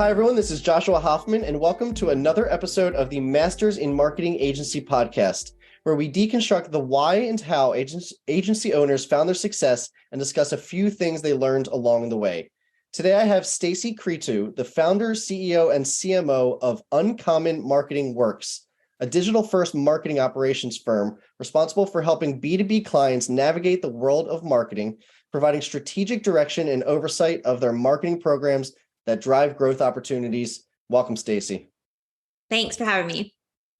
Hi, everyone. This is Joshua Hoffman, and welcome to another episode of the Masters in Marketing Agency podcast, where we deconstruct the why and how agency owners found their success and discuss a few things they learned along the way. Today, I have Stacy Cretu, the founder, CEO, and CMO of Uncommon Marketing Works, a digital-first marketing operations firm responsible for helping B2B clients navigate the world of marketing, providing strategic direction and oversight of their marketing programs that drive growth opportunities. Welcome, Stacy. Thanks for having me.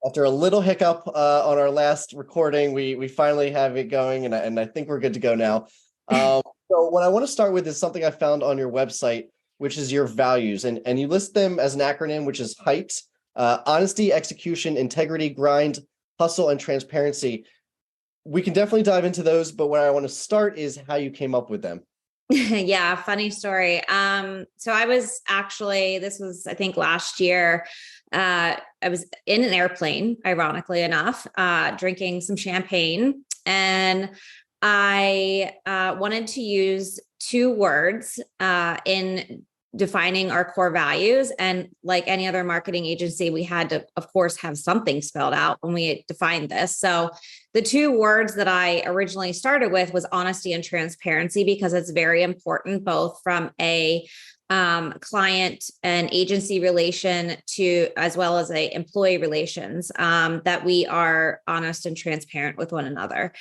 After a little hiccup on our last recording, we finally have it going, and I think we're good to go now. So what I want to start with is something I found on your website, which is your values, and you list them as an acronym, which is HIGHT: honesty, execution, integrity, grind, hustle, and transparency. We can definitely dive into those, but where I want to start is how you came up with them. Yeah, funny story. So I was actually, this was, I think last year, I was in an airplane, ironically enough, drinking some champagne. And I wanted to use two words in defining our core values. And like any other marketing agency, we had to, of course, have something spelled out when we defined this. So the two words that I originally started with was honesty and transparency, because it's very important, both from a client and agency relation to, as well as a employee relations, that we are honest and transparent with one another.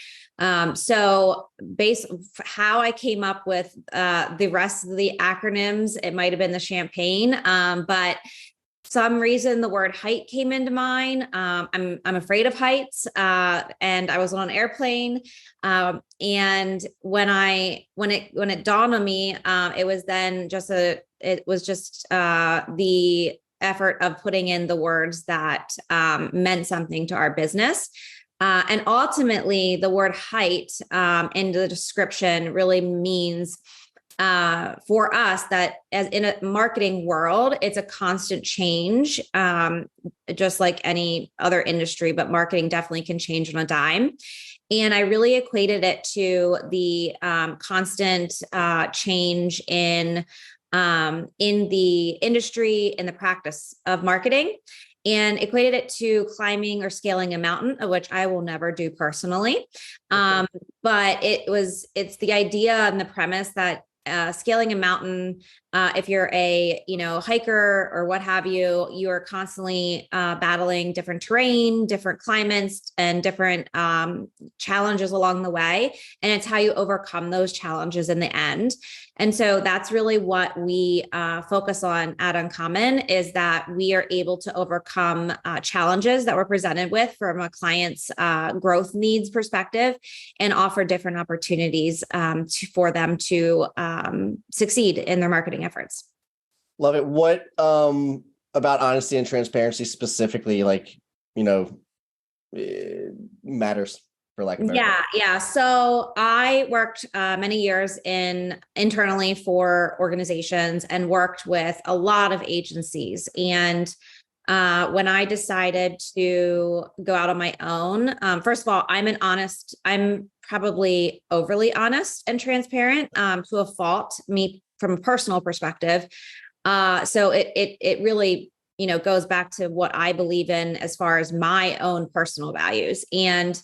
So how I came up with the rest of the acronyms, it might've been the champagne, but some reason the word height came into mind. I'm afraid of heights, and I was on an airplane. And when it dawned on me, it was then just the effort of putting in the words that meant something to our business. And ultimately, the word height in the description really means for us that as in a marketing world, it's a constant change, just like any other industry, but marketing definitely can change on a dime. And I really equated it to the constant change in the industry, in the practice of marketing, and equated it to climbing or scaling a mountain, which I will never do personally. But it's the idea and the premise that scaling a mountain, if you're a hiker or what have you, you are constantly battling different terrain, different climates, and different challenges along the way. And it's how you overcome those challenges in the end. And so that's really what we focus on at Uncommon, is that we are able to overcome challenges that we're presented with from a client's growth needs perspective, and offer different opportunities for them to succeed in their marketing efforts. Love it. What about honesty and transparency specifically, matters, for lack of better word? Yeah. So I worked many years internally for organizations and worked with a lot of agencies. And when I decided to go out on my own, first of all, I'm probably overly honest and transparent to a fault, me from a personal perspective. So it really, goes back to what I believe in as far as my own personal values. And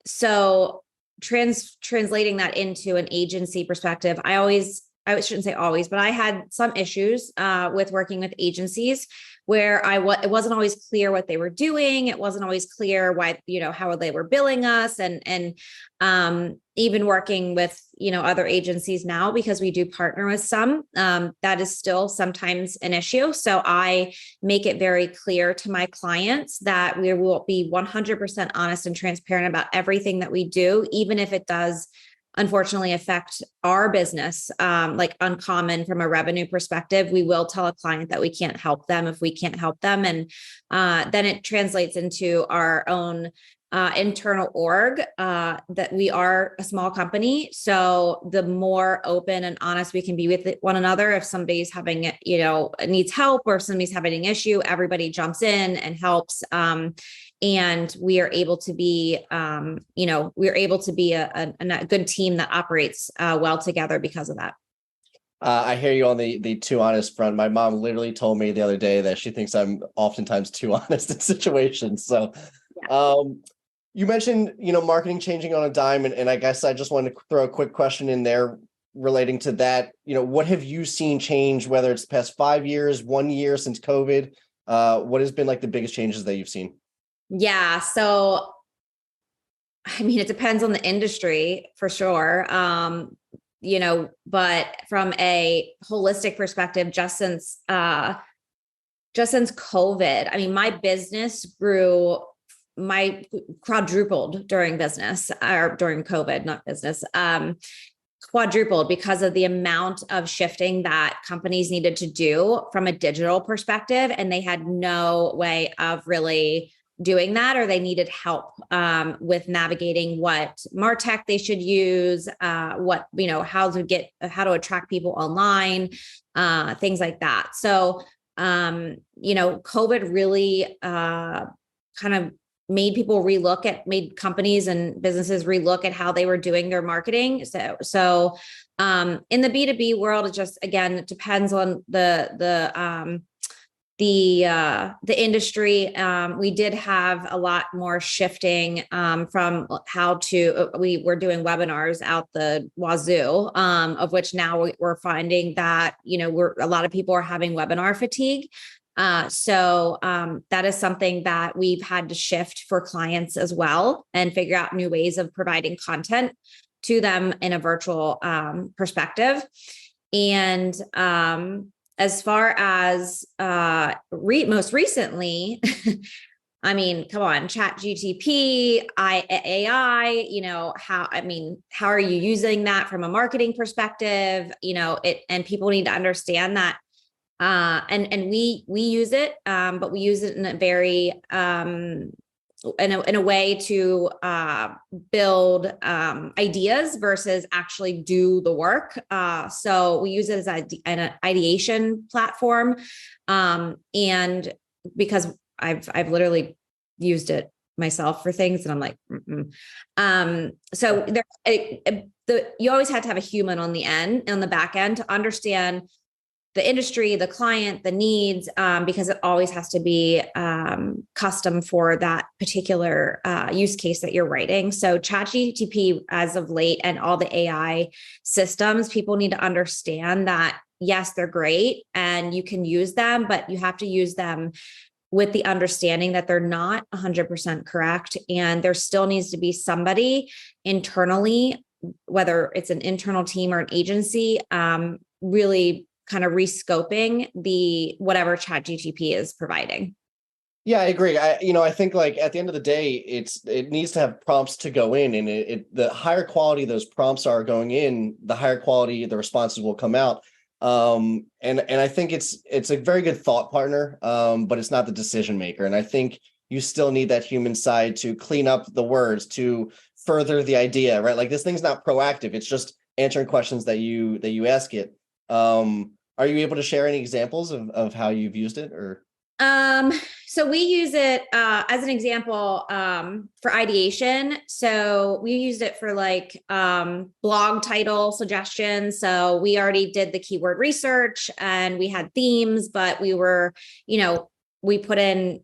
so translating that into an agency perspective, I shouldn't say always, but I had some issues with working with agencies where it wasn't always clear what they were doing. It wasn't always clear why, how they were billing us, and even working with, other agencies now, because we do partner with some, that is still sometimes an issue. So I make it very clear to my clients that we will be 100% honest and transparent about everything that we do, even if it does unfortunately affect our business, like Uncommon from a revenue perspective. We will tell a client that we can't help them if we can't help them. And then it translates into our own internal org, that we are a small company. So the more open and honest we can be with one another, if somebody's having, needs help, or if somebody's having an issue, everybody jumps in and helps. And we are able to be, a good team that operates well together because of that. I hear you on the too honest front. My mom literally told me the other day that she thinks I'm oftentimes too honest in situations. So, Yeah. you mentioned, marketing changing on a dime, and I guess I just wanted to throw a quick question in there relating to that. What have you seen change, whether it's the past 5 years, 1 year since COVID? What has been like the biggest changes that you've seen? Yeah. So, I mean, it depends on the industry for sure. But from a holistic perspective, just since COVID, I mean, my business quadrupled during business or during COVID, not business, quadrupled because of the amount of shifting that companies needed to do from a digital perspective. And they had no way of really doing that, or they needed help with navigating what MarTech they should use, how to attract people online, things like that. So, COVID really kind of made companies and businesses relook at how they were doing their marketing. So in the B2B world, it depends on the industry. We did have a lot more shifting from we were doing webinars out the wazoo, of which now we're finding that, a lot of people are having webinar fatigue. So that is something that we've had to shift for clients as well and figure out new ways of providing content to them in a virtual perspective. And as far as most recently, I mean, come on, Chat GTP, AI, how are you using that from a marketing perspective? And people need to understand that. And we use it, but we use it in a very, in a way to build ideas versus actually do the work. So we use it as an ideation platform. And because I've literally used it myself for things and I'm like, so you always have to have a human on the back end to understand the industry, the client, the needs, because it always has to be custom for that particular use case that you're writing. So ChatGPT as of late and all the AI systems, people need to understand that, yes, they're great and you can use them, but you have to use them with the understanding that they're not 100% correct. And there still needs to be somebody internally, whether it's an internal team or an agency, really kind of rescoping whatever ChatGPT is providing. Yeah, I agree. I think like at the end of the day, it needs to have prompts to go in, and the higher quality those prompts are going in, the higher quality the responses will come out. And I think it's a very good thought partner, but it's not the decision maker. And I think you still need that human side to clean up the words, to further the idea, right? Like this thing's not proactive; it's just answering questions that you ask it. Are you able to share any examples of how you've used it, or? So we use it as an example for ideation. So we used it for like blog title suggestions. So we already did the keyword research and we had themes, but we were, we put in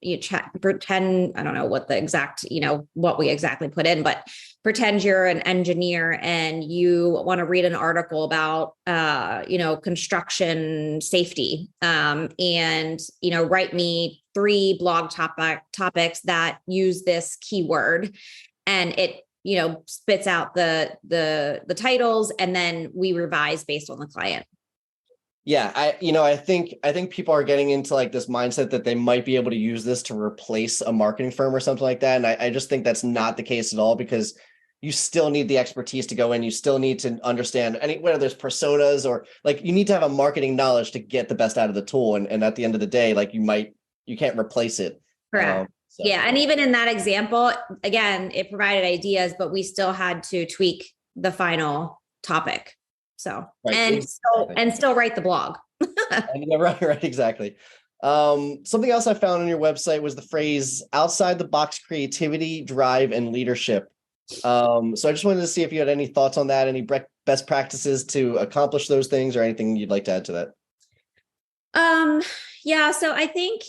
pretend, I don't know what the exact, what we exactly put in, but pretend you're an engineer and you want to read an article about, construction safety, and, write me 3 blog topics that use this keyword, and it, spits out the titles, and then we revise based on the client. Yeah, I think people are getting into like this mindset that they might be able to use this to replace a marketing firm or something like that. And I just think that's not the case at all, because you still need the expertise to go in. You still need to understand whether there's personas or like you need to have a marketing knowledge to get the best out of the tool. And at the end of the day, like you can't replace it. Correct. Yeah. And even in that example, again, it provided ideas, but we still had to tweak the final topic. So, right. and still write the blog. Yeah, right, exactly. Something else I found on your website was the phrase outside the box creativity, drive, and leadership. So I just wanted to see if you had any thoughts on that, any best practices to accomplish those things, or anything you'd like to add to that? Yeah. So I think,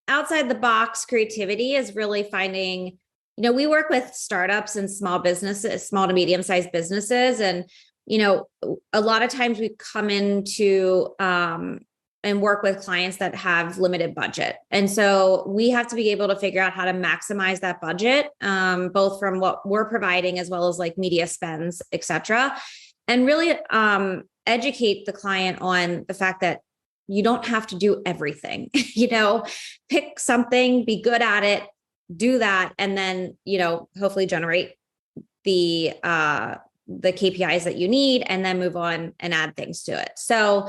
outside the box creativity is really finding, we work with startups and small businesses, small to medium sized businesses. And, a lot of times we come into, and work with clients that have limited budget. And so we have to be able to figure out how to maximize that budget, both from what we're providing as well as like media spends, et cetera, and really educate the client on the fact that you don't have to do everything, pick something, be good at it, do that, and then, hopefully generate the KPIs that you need, and then move on and add things to it. So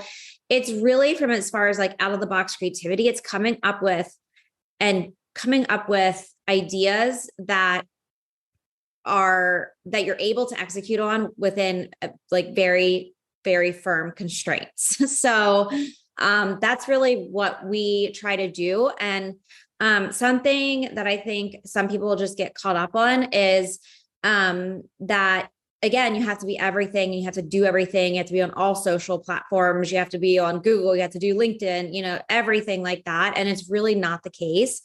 it's really, from as far as like out of the box creativity, it's coming up with ideas that you're able to execute on within like very, very firm constraints. So that's really what we try to do. And something that I think some people just get caught up on is that, again, you have to be everything. You have to do everything. You have to be on all social platforms. You have to be on Google. You have to do LinkedIn, everything like that. And it's really not the case.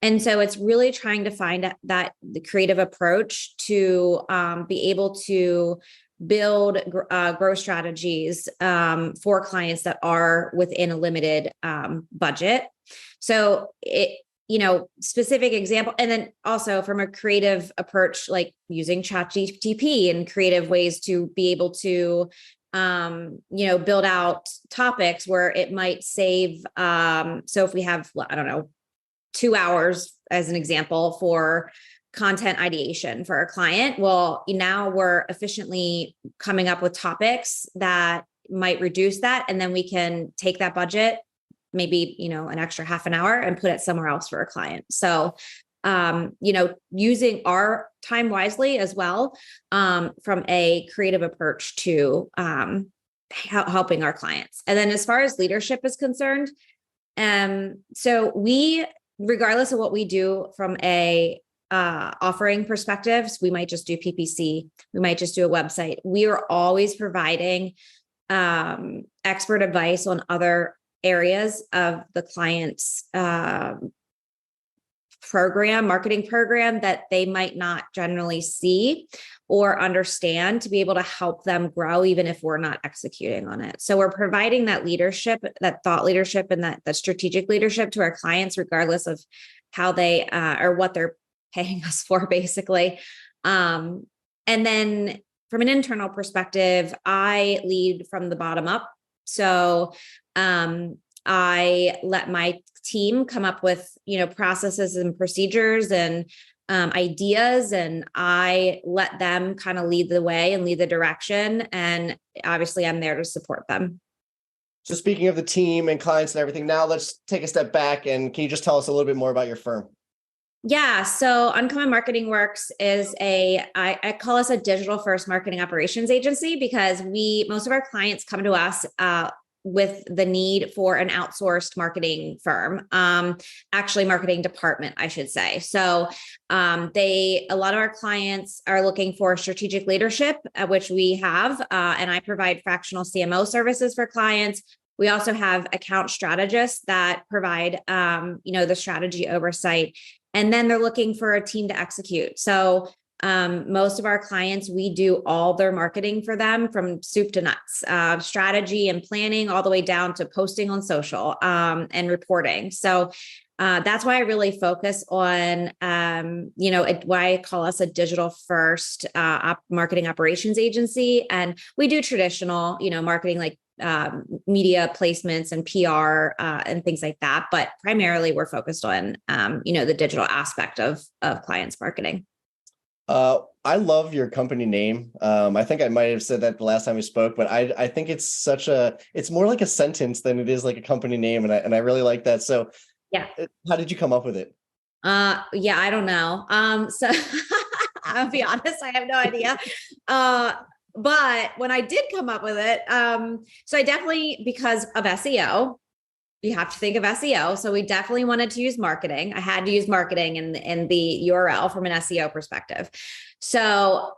And so it's really trying to find that the creative approach to be able to build growth strategies for clients that are within a limited budget. So specific example, and then also from a creative approach, like using ChatGPT and creative ways to be able to build out topics where it might save. So if we have, 2 hours as an example for content ideation for a client, well, now we're efficiently coming up with topics that might reduce that. And then we can take that budget, maybe, an extra half an hour, and put it somewhere else for a client. So, using our time wisely as well, from a creative approach to helping our clients. And then as far as leadership is concerned, so we, regardless of what we do from a offering perspectives, we might just do PPC, we might just do a website. We are always providing expert advice on other areas of the client's marketing program that they might not generally see or understand, to be able to help them grow, even if we're not executing on it. So we're providing that leadership, that thought leadership, and that strategic leadership to our clients, regardless of how they or what they're paying us for, basically. And then from an internal perspective, I lead from the bottom up. So I let my team come up with, processes and procedures and ideas, and I let them kind of lead the way and lead the direction. And obviously I'm there to support them. So speaking of the team and clients and everything, now let's take a step back, and can you just tell us a little bit more about your firm? Yeah. So Uncommon Marketing Works is I call us a digital first marketing operations agency, because most of our clients come to us with the need for an outsourced marketing firm, actually marketing department, I should say. So a lot of our clients are looking for strategic leadership, which we have, and I provide fractional CMO services for clients. We also have account strategists that provide, the strategy oversight. And then they're looking for a team to execute. So most of our clients, we do all their marketing for them from soup to nuts, strategy and planning, all the way down to posting on social and reporting. So that's why I really focus on, why I call us a digital first marketing operations agency. And we do traditional, marketing, like media placements and PR and things like that. But primarily we're focused on, the digital aspect of clients' marketing. I love your company name. I think I might have said that the last time we spoke, but I think it's it's more like a sentence than it is like a company name. And I really like that. So yeah. How did you come up with it? Yeah, I don't know. So I'll be honest, I have no idea. But when I did come up with it, so I definitely, because of SEO, you have to think of SEO. So we definitely wanted to use marketing. I had to use marketing in the URL from an SEO perspective. So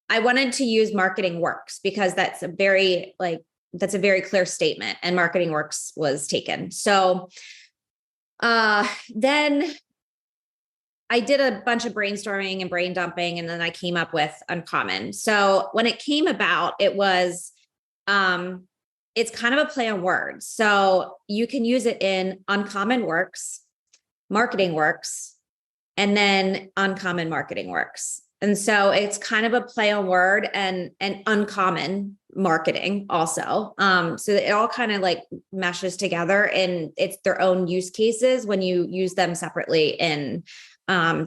I wanted to use Marketing Works because that's a very clear statement, and Marketing Works was taken. So then I did a bunch of brainstorming and brain dumping, and then I came up with Uncommon. So when it came about, it was, it's kind of a play on words. So you can use it in Uncommon Works, Marketing Works, and then Uncommon Marketing Works. And so it's kind of a play on word and uncommon marketing also. So it all kind of like meshes together, and it's their own use cases when you use them separately in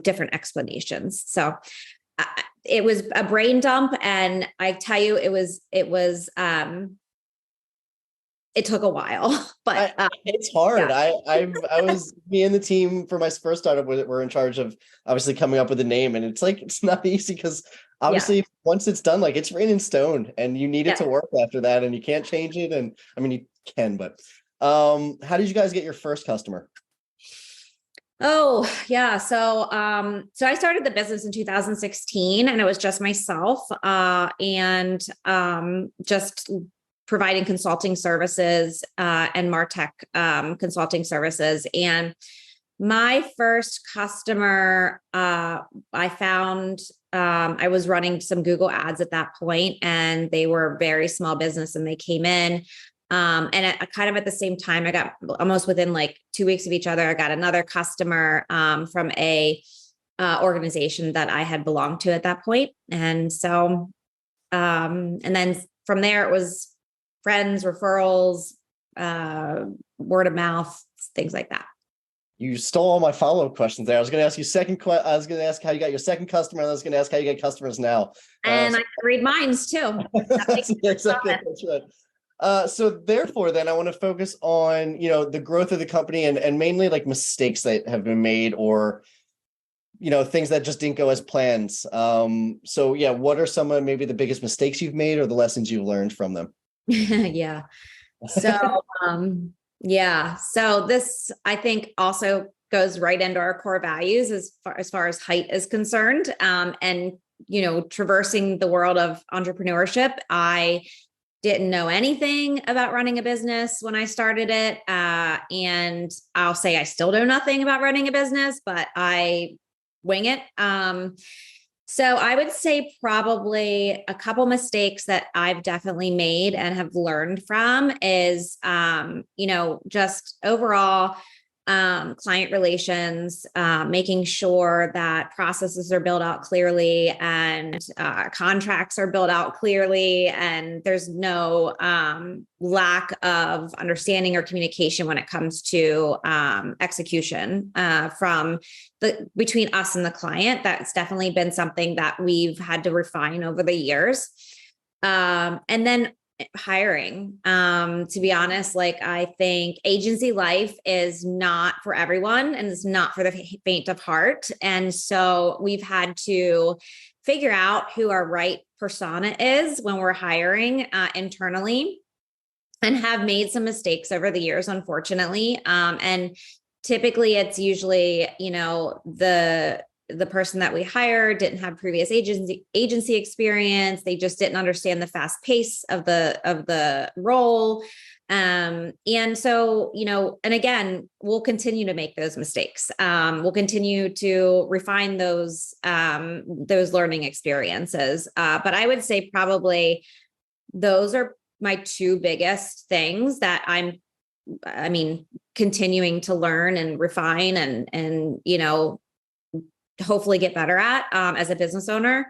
different explanations. So it was a brain dump, and I tell you, it took a while, but it's hard. Yeah. I was me and the team for my first startup were in charge of obviously coming up with a name, and it's not easy because obviously once it's done, like it's written in stone, and you need it to work after that, and you can't change it. And I mean, you can, but how did you guys get your first customer? Oh, yeah. So I started the business in 2016, and it was just myself, and just providing consulting services, and MarTech, consulting services. And my first customer, I found, I was running some Google ads at that point, and they were a very small business, and they came in. And kind of at the same time, I got almost within like 2 weeks of each other, I got another customer from a organization that I had belonged to at that point. And so, and then from there, it was friends, referrals, word of mouth, things like that. You stole all my follow-up questions there. I was going to ask you I was going to ask how you got your second customer, and I was going to ask how you get customers now. And I can read minds too. That's right. So therefore, then I want to focus on, the growth of the company and mainly like mistakes that have been made, or, things that just didn't go as planned. So yeah, what are some of maybe the biggest mistakes you've made, or the lessons you've learned from them? Yeah. So, so this, I think, also goes right into our core values as far as height is concerned. And, traversing the world of entrepreneurship, I didn't know anything about running a business when I started it. And I'll say I still know nothing about running a business, but I wing it. So I would say probably a couple mistakes that I've definitely made and have learned from is, just overall client relations, making sure that processes are built out clearly, and contracts are built out clearly, and there's no lack of understanding or communication when it comes to execution between us and the client. That's definitely been something that we've had to refine over the years. And then hiring. To be honest, I think agency life is not for everyone, and it's not for the faint of heart. And so we've had to figure out who our right persona is when we're hiring internally, and have made some mistakes over the years, unfortunately. And typically it's usually, the person that we hire didn't have previous agency experience. They just didn't understand the fast pace of the role. And so, and again, we'll continue to make those mistakes. We'll continue to refine those learning experiences. But I would say probably those are my two biggest things that continuing to learn and refine and hopefully get better at as a business owner.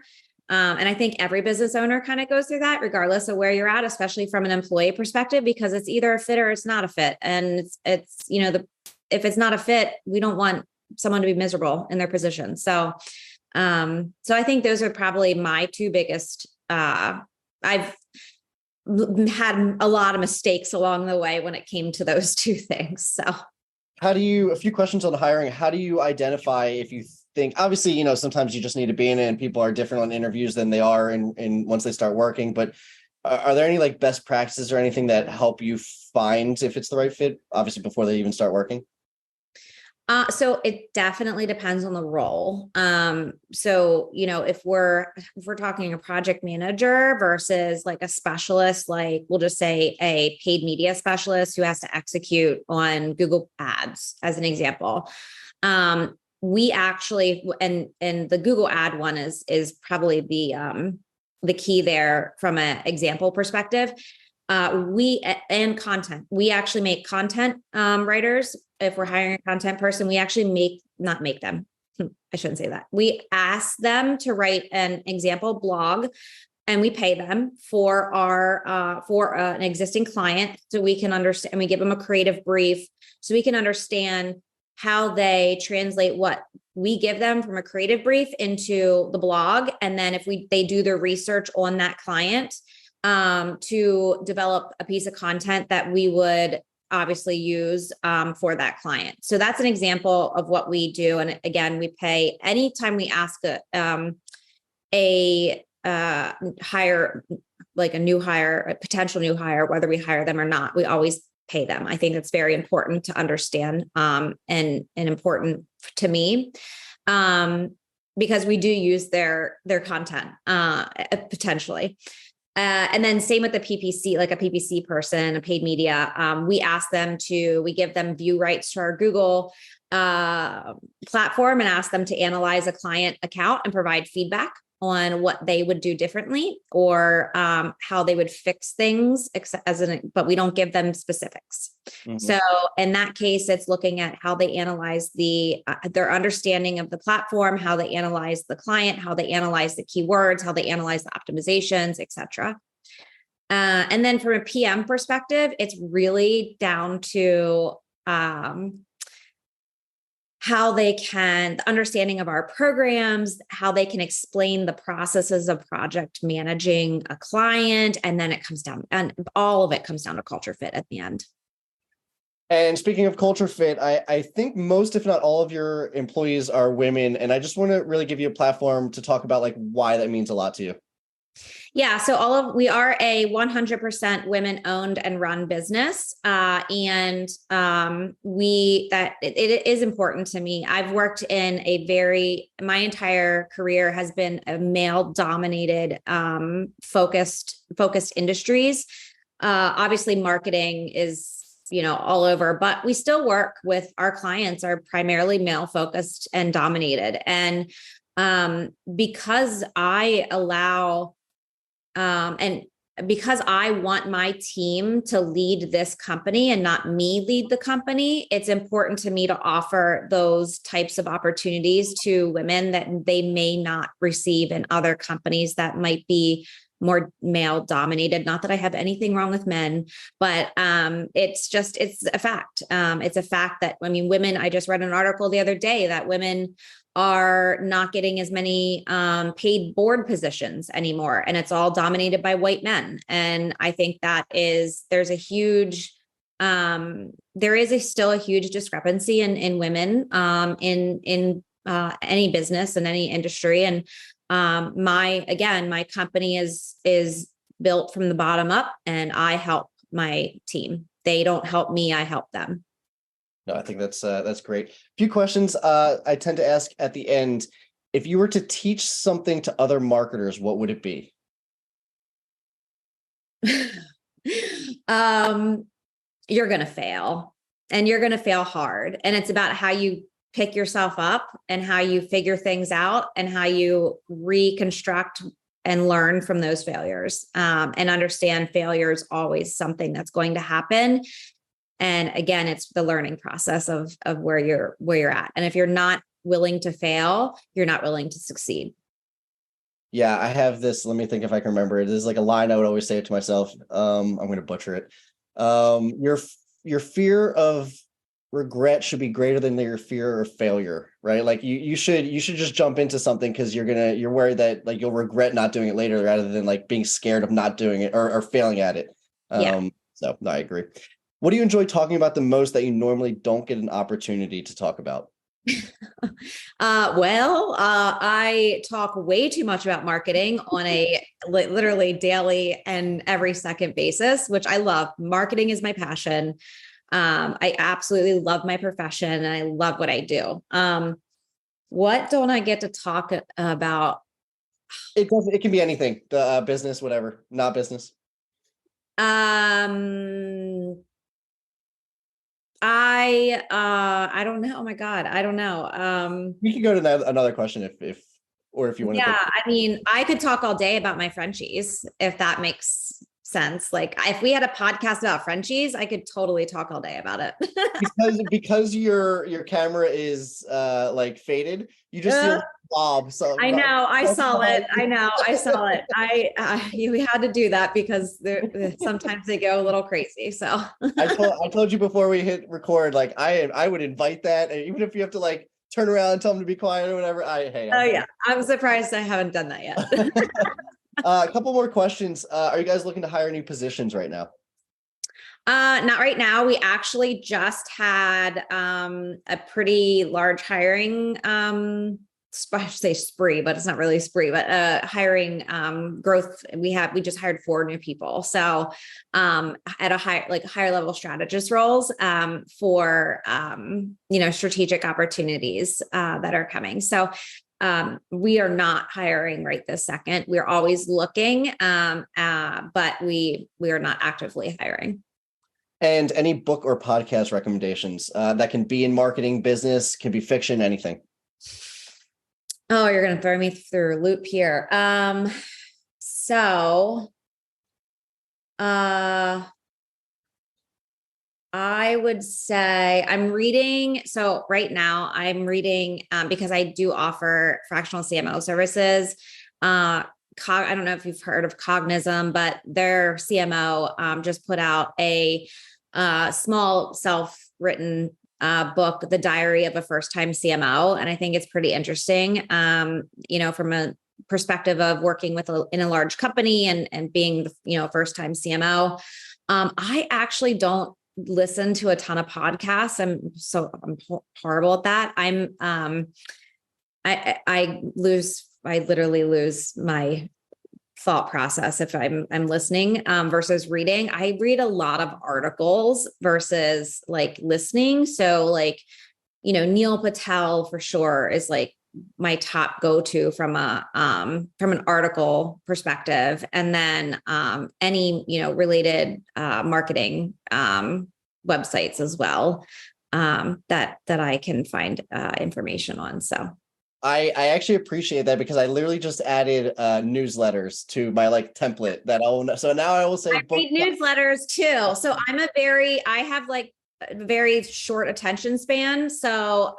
And I think every business owner kind of goes through that regardless of where you're at, especially from an employee perspective, because it's either a fit or it's not a fit. And it's if it's not a fit, we don't want someone to be miserable in their position. So I think those are probably my two biggest, I've had a lot of mistakes along the way when it came to those two things. So a few questions on hiring. How do you identify if you think, obviously, sometimes you just need to be in it, and people are different on interviews than they are in once they start working, but are there any like best practices or anything that help you find if it's the right fit, obviously before they even start working? So it definitely depends on the role. So, if we're talking a project manager versus like a specialist, like we'll just say a paid media specialist who has to execute on Google Ads as an example. We actually, and the Google ad one is probably the key there from an example perspective. And content. We actually make content writers. If we're hiring a content person, we actually not make them. I shouldn't say that. We ask them to write an example blog, and we pay them for an existing client, so we can understand. And we give them a creative brief, so we can understand how they translate what we give them from a creative brief into the blog, and then if they do their research on that client, to develop a piece of content that we would obviously use for that client. So that's an example of what we do. And again, we pay anytime we ask a hire, like a potential new hire, whether we hire them or not, we always pay them. I think it's very important to understand and important to me. Because we do use their content potentially. And then same with the PPC, like a PPC person, a paid media, we give them view rights to our Google platform and ask them to analyze a client account and provide feedback on what they would do differently or how they would fix things, but we don't give them specifics. Mm-hmm. So in that case, it's looking at how they analyze their understanding of the platform, how they analyze the client, how they analyze the keywords, how they analyze the optimizations, et cetera. And then from a PM perspective, it's really down to how they can, the understanding of our programs, how they can explain the processes of project managing a client. And then it comes down, and all of it comes down to culture fit at the end. And speaking of culture fit, I think most, if not all of your employees are women. And I just want to really give you a platform to talk about like why that means a lot to you. Yeah. So we are a 100% women owned and run business. It is important to me. I've worked in my entire career has been a male dominated, focused industries. Obviously marketing is, all over, but we still work with our clients are primarily male focused and dominated. And, because I allow, and because I want my team to lead this company and not me lead the company, it's important to me to offer those types of opportunities to women that they may not receive in other companies that might be more male dominated. Not that I have anything wrong with men, but it's a fact. It's a fact that, women, I just read an article the other day that women are not getting as many paid board positions anymore. And it's all dominated by white men. And I think there is still a huge discrepancy in women in any business and any industry. And my company is built from the bottom up, and I help my team. They don't help me, I help them. No, I think that's great. A few questions I tend to ask at the end. If you were to teach something to other marketers, what would it be? You're going to fail, and you're going to fail hard. And it's about how you pick yourself up and how you figure things out and how you reconstruct and learn from those failures, and understand failure is always something that's going to happen. And again, it's the learning process of where you're at. And if you're not willing to fail, you're not willing to succeed. Yeah, I have this. Let me think if I can remember it. This is like a line I would always say it to myself. I'm going to butcher it. Your fear of regret should be greater than your fear of failure, right? Like you should just jump into something because you're worried that like you'll regret not doing it later rather than like being scared of not doing it or failing at it. So no, I agree. What do you enjoy talking about the most that you normally don't get an opportunity to talk about? I talk way too much about marketing on a literally daily and every second basis, which I love. Marketing is my passion. I absolutely love my profession and I love what I do. What don't I get to talk about? It can be anything, the business, whatever, not business. I don't know. Oh my God. I don't know. We can go to another question if you want to Yeah, think. I mean, I could talk all day about my Frenchies if that makes sense. Like if we had a podcast about Frenchies, I could totally talk all day about it. Because your camera is like faded, you just see a blob. So I know. I saw it. I know. I saw it. We had to do that because sometimes they go a little crazy. So I told you before we hit record, like I would invite that, and even if you have to like turn around and tell them to be quiet or whatever. Yeah, I'm surprised I haven't done that yet. A couple more questions. Are you guys looking to hire new positions right now? Not right now. We actually just had a pretty large hiring I should say spree, but it's not really a spree, but hiring growth. We just hired 4 new people. So at a higher level strategist roles for strategic opportunities that are coming. So we are not hiring right this second. We're always looking, but we are not actively hiring. And any book or podcast recommendations that can be in marketing, business, can be fiction, anything. Oh, you're going to throw me through a loop here. I would say I'm reading. So right now I'm reading because I do offer fractional CMO services. I don't know if you've heard of Cognism, but their CMO just put out a small self-written book, The Diary of a First-Time CMO. And I think it's pretty interesting, from a perspective of working in a large company and being, a first-time CMO. I actually don't listen to a ton of podcasts. I'm horrible at that. I literally lose my thought process if I'm listening versus reading. I read a lot of articles versus like listening. So like, Neil Patel for sure is like my top go-to from an article perspective. And then any, related marketing websites as well that I can find information on. So I actually appreciate that because I literally just added newsletters to my like template that so now I will say I read newsletters too. So I have like a very short attention span. So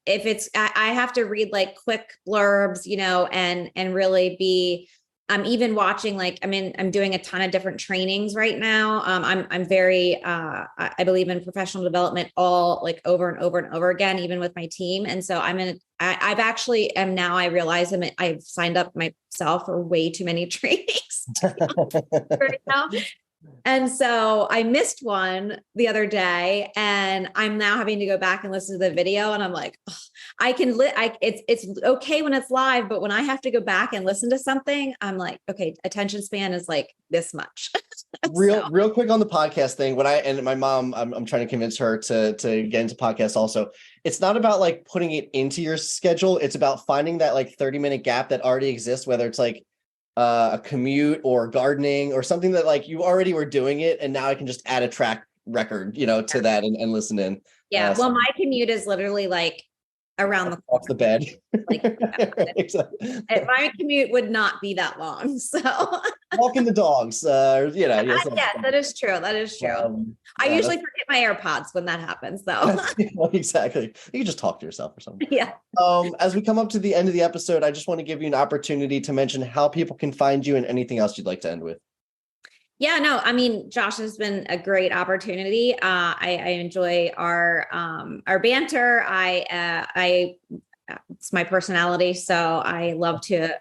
if I have to read like quick blurbs, and really be, I'm even watching, like, I'm doing a ton of different trainings right now. I'm very, I believe in professional development all like over and over and over again, even with my team. And so I've actually, and now I realize I've signed up myself for way too many trainings right now. And so I missed one the other day and I'm now having to go back and listen to the video. And I'm like, oh, it's okay when it's live, but when I have to go back and listen to something, I'm like, okay, attention span is like this much. Real quick on the podcast thing. And my mom, I'm trying to convince her to get into podcasts also. It's not about like putting it into your schedule. It's about finding that like 30-minute gap that already exists, whether it's like a commute or gardening or something that like you already were doing it. And now I can just add a track record, to that and listen in. Yeah. Well, my commute is literally like around the off the bed. Like, exactly. My commute would not be that long. So walking the dogs, yes, that is true. That is true. I usually forget my AirPods when that happens though. Exactly. You can just talk to yourself or something. Yeah. As we come up to the end of the episode, I just want to give you an opportunity to mention how people can find you and anything else you'd like to end with. Yeah, no, Josh, has been a great opportunity. I enjoy our banter. It's my personality. So I love to,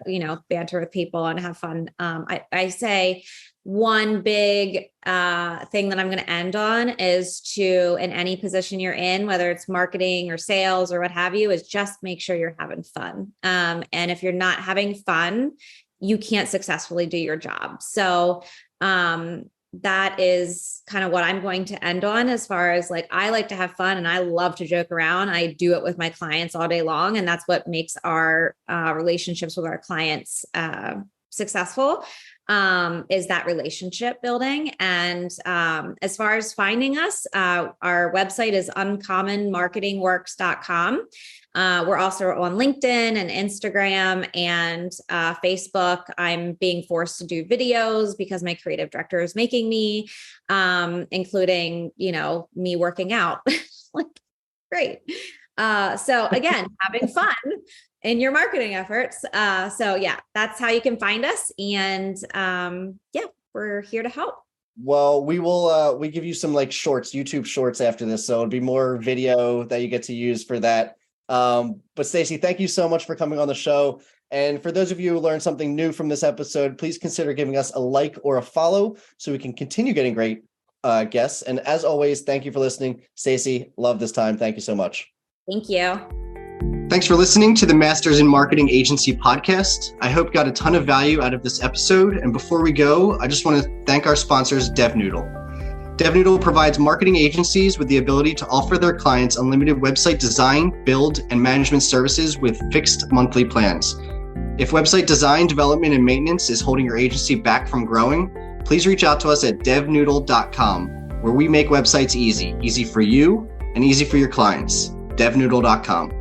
banter with people and have fun. I say one big thing that I'm going to end on is in any position you're in, whether it's marketing or sales or what have you, is just make sure you're having fun. And if you're not having fun, you can't successfully do your job. So that is kind of what I'm going to end on, as far as like, I like to have fun and I love to joke around. I do it with my clients all day long. And that's what makes our relationships with our clients successful, is that relationship building. And as far as finding us, our website is uncommonmarketingworks.com. We're also on LinkedIn and Instagram and Facebook. I'm being forced to do videos because my creative director is making me, including, me working out. Like, great. So again, having fun in your marketing efforts. So yeah, that's how you can find us. And we're here to help. Well, we give you some like shorts, YouTube shorts after this. So it'll be more video that you get to use for that. But Stacy, thank you so much for coming on the show. And for those of you who learned something new from this episode, please consider giving us a like or a follow so we can continue getting great guests. And as always, thank you for listening. Stacy, love this time. Thank you so much. Thank you. Thanks for listening to the Masters in Marketing Agency podcast. I hope you got a ton of value out of this episode. And before we go, I just want to thank our sponsors, DevNoodle. DevNoodle provides marketing agencies with the ability to offer their clients unlimited website design, build, and management services with fixed monthly plans. If website design, development, and maintenance is holding your agency back from growing, please reach out to us at devnoodle.com, where we make websites easy for you and easy for your clients. devnoodle.com.